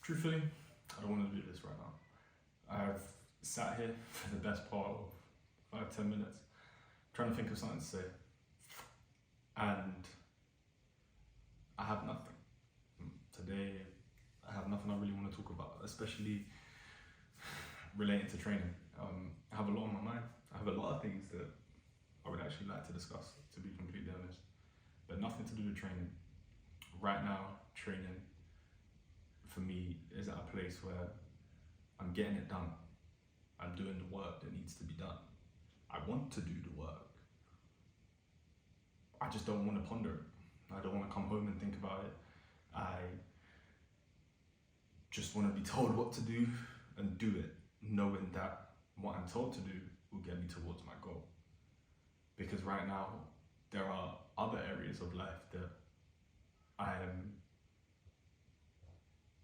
Truthfully, I don't want to do this right now. I've sat here for the best part of 5-10 minutes trying to think of something to say, and I have nothing. Today, I have nothing I really want to talk about, especially relating to training. I have a lot on my mind. I have a lot of things that I would actually like to discuss, to be completely honest, but nothing to do with training. Right now, training for me is at a place where I'm getting it done. I'm doing the work that needs to be done. I want to do the work. I just don't want to ponder it. I don't want to come home and think about it. I just want to be told what to do and do it, knowing that what I'm told to do will get me towards my goal. Because right now, there are other areas of life that I am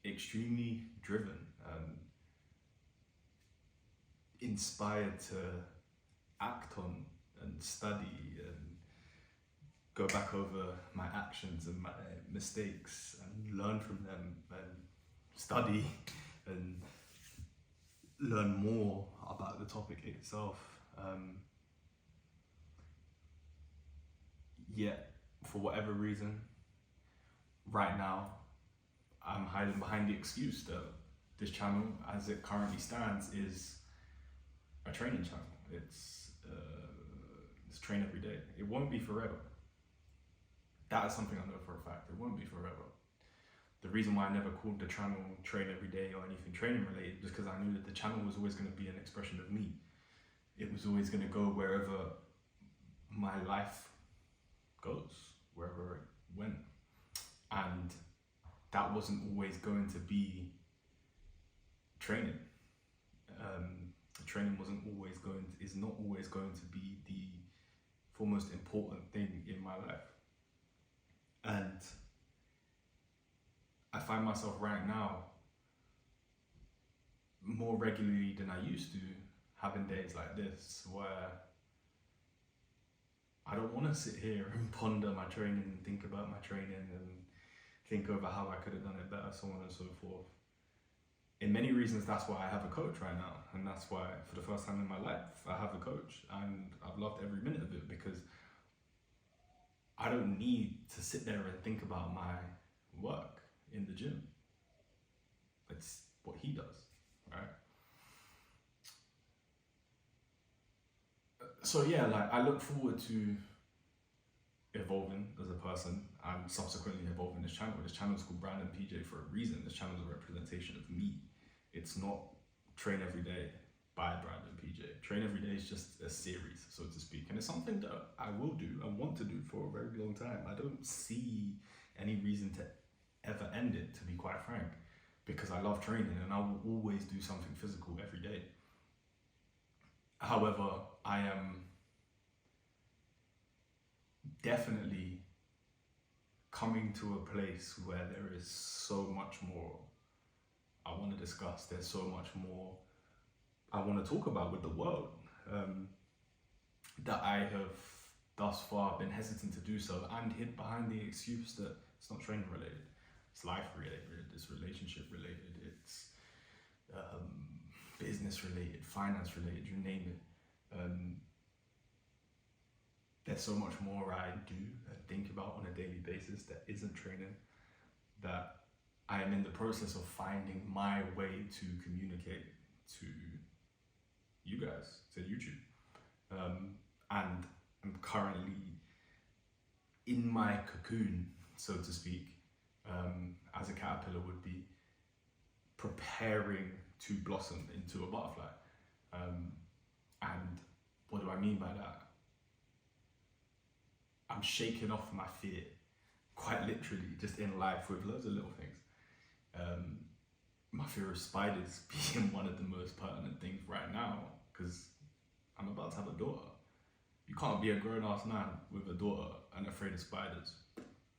extremely driven and inspired to act on and study and go back over my actions and my mistakes and learn from them and study and learn more about the topic itself. Yet, for whatever reason, right now, I'm hiding behind the excuse that this channel, as it currently stands, is a training channel. It's train every day. It won't be forever. That is something I know for a fact. It won't be forever. The reason why I never called the channel Train Every Day or anything training related is because I knew that the channel was always going to be an expression of me. It was always going to go wherever my life goes, wherever it went. And that wasn't always going to be training. Training is not always going to be the foremost important thing in my life. And I find myself right now more regularly than I used to having days like this where I don't want to sit here and ponder my training and think about my training and think over how I could have done it better, so on and so forth. In many reasons, that's why I have a coach right now, and that's why for the first time in my life I have a coach, and I've loved every minute of it because I don't need to sit there and think about my work in the gym. It's what he does, right? So yeah, like I look forward to evolving as a person and subsequently evolving this channel. This channel is called Brandon PJ for a reason. This channel is a representation of me. It's not Train Every Day by Brandon PJ. Train Every Day is just a series, so to speak, and it's something that I will do and want to do for a very long time. I don't see any reason to ever end it, to be quite frank, because I love training and I will always do something physical every day. However, I am definitely coming to a place where there is so much more I want to discuss. There's so much more I want to talk about with the world that I have thus far been hesitant to do so and hid behind the excuse that it's not training related, it's life related, it's relationship related, it's business related, finance related, you name it. There's so much more I do and think about on a daily basis that isn't training, that I am in the process of finding my way to communicate to you guys, to YouTube. And I'm currently in my cocoon, so to speak, as a caterpillar would be, preparing to blossom into a butterfly. And what do I mean by that? I'm shaking off my fear, quite literally, just in life with loads of little things. My fear of spiders being one of the most pertinent things right now, because I'm about to have a daughter. You can't be a grown-ass man with a daughter and afraid of spiders.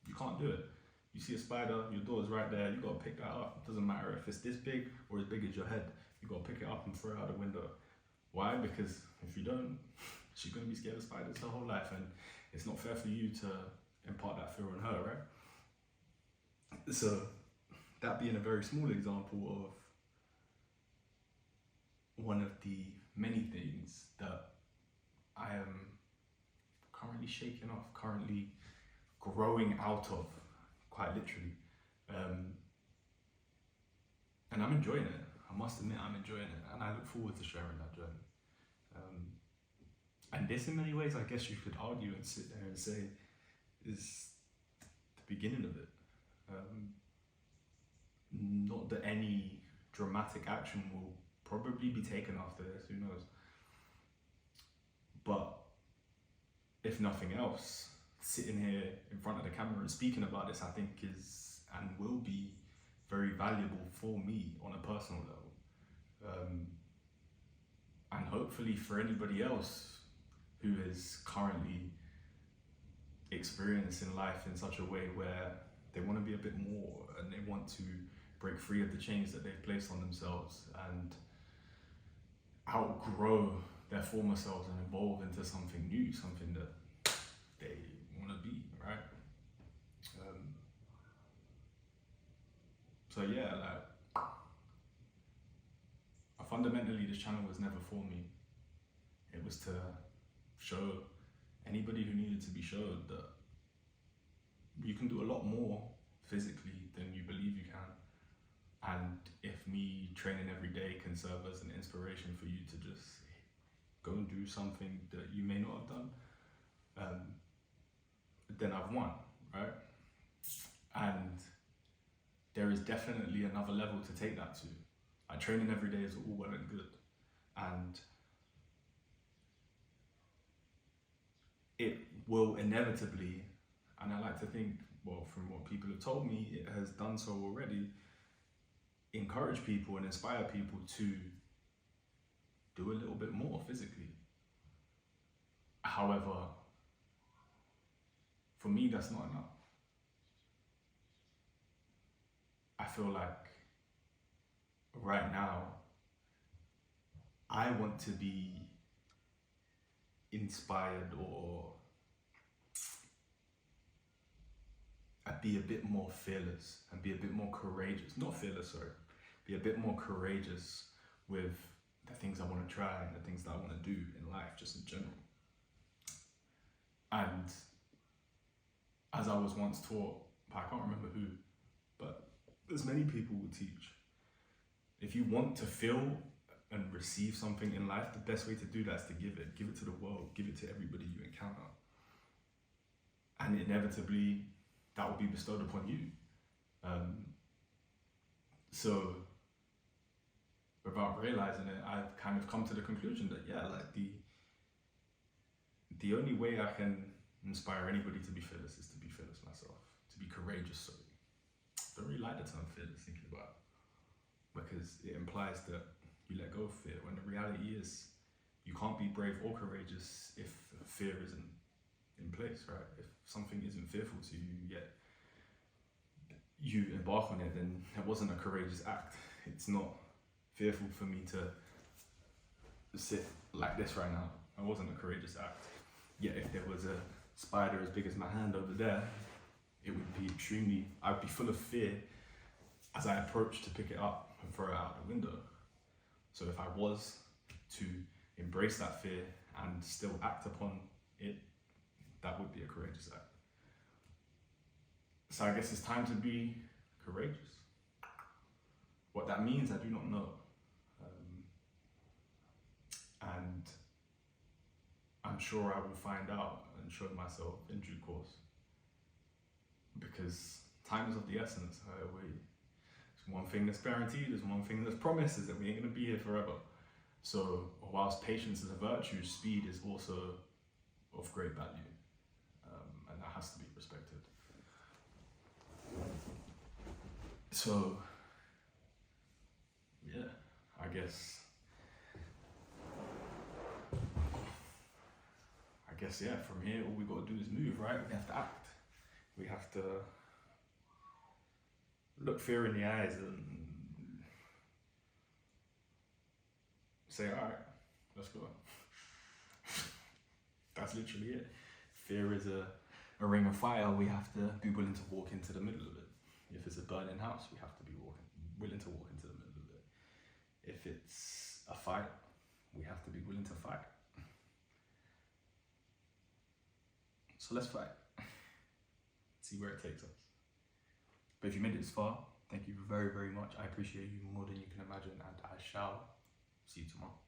You can't do it. You see a spider, your daughter's right there, you gotta pick that up. It doesn't matter if it's this big or as big as your head. You gotta pick it up and throw it out the window. Why? Because if you don't, she's gonna be scared of spiders her whole life, and it's not fair for you to impart that fear on her, right? So that being a very small example of one of the many things that I am currently shaking off, currently growing out of, quite literally. And I'm enjoying it. I must admit, I'm enjoying it, and I look forward to sharing that journey. And this, in many ways, I guess you could argue and sit there and say, is the beginning of it. Not that any dramatic action will probably be taken after this, who knows. But if nothing else, sitting here in front of the camera and speaking about this, I think is and will be very valuable for me on a personal level. And hopefully for anybody else who is currently experiencing life in such a way where they want to be a bit more and they want to break free of the chains that they've placed on themselves and outgrow their former selves and evolve into something new, something that they want to be, right? So yeah, like, fundamentally this channel was never for me. It was to show anybody who needed to be showed that you can do a lot more physically than you believe you can. And if me training every day can serve as an inspiration for you to just go and do something that you may not have done, then I've won, right? And there is definitely another level to take that to. Like, training every day is all well and good. And it will inevitably, and I like to think, well, from what people have told me, it has done so already, encourage people and inspire people to do a little bit more physically. However, for me, that's not enough. I feel like right now, I want to be inspired or be a bit more fearless and be a bit more courageous. Not fearless, sorry. Be a bit more courageous with the things I want to try and the things that I want to do in life, just in general. And as I was once taught, I can't remember who, but as many people will teach, if you want to feel and receive something in life, the best way to do that is to give it. Give it to the world, give it to everybody you encounter. And inevitably, that will be bestowed upon you. So, without realizing it, I've kind of come to the conclusion that, yeah, like the only way I can inspire anybody to be fearless is to be fearless myself, to be courageous, sorry. I don't really like the term fearless, thinking about it, because it implies that you let go of fear, when the reality is you can't be brave or courageous if fear isn't in place, right? If something isn't fearful to you, yet you embark on it, then that wasn't a courageous act. It's not fearful for me to sit like this right now. It wasn't a courageous act. Yet if there was a spider as big as my hand over there, it would be I'd be full of fear as I approach to pick it up and throw it out the window. So if I was to embrace that fear and still act upon it, that would be a courageous act. So I guess it's time to be courageous. What that means, I do not know. And I'm sure I will find out and show myself in due course. Because time is of the essence. There's one thing that's guaranteed, there's one thing that's promised, is that we ain't gonna be here forever. So whilst patience is a virtue, speed is also of great value. And that has to be respected. So, yeah, I guess, yeah, from here, all we got to do is move, right? We have to act. We have to look fear in the eyes and say, all right, let's go. That's literally it. Fear is a ring of fire. We have to be willing to walk into the middle of it. If it's a burning house, we have to be willing to walk into the middle of it. If it's a fight, we have to be willing to fight. So let's fight. See where it takes us. But if you made it this far, thank you very, very much. I appreciate you more than you can imagine, and I shall see you tomorrow.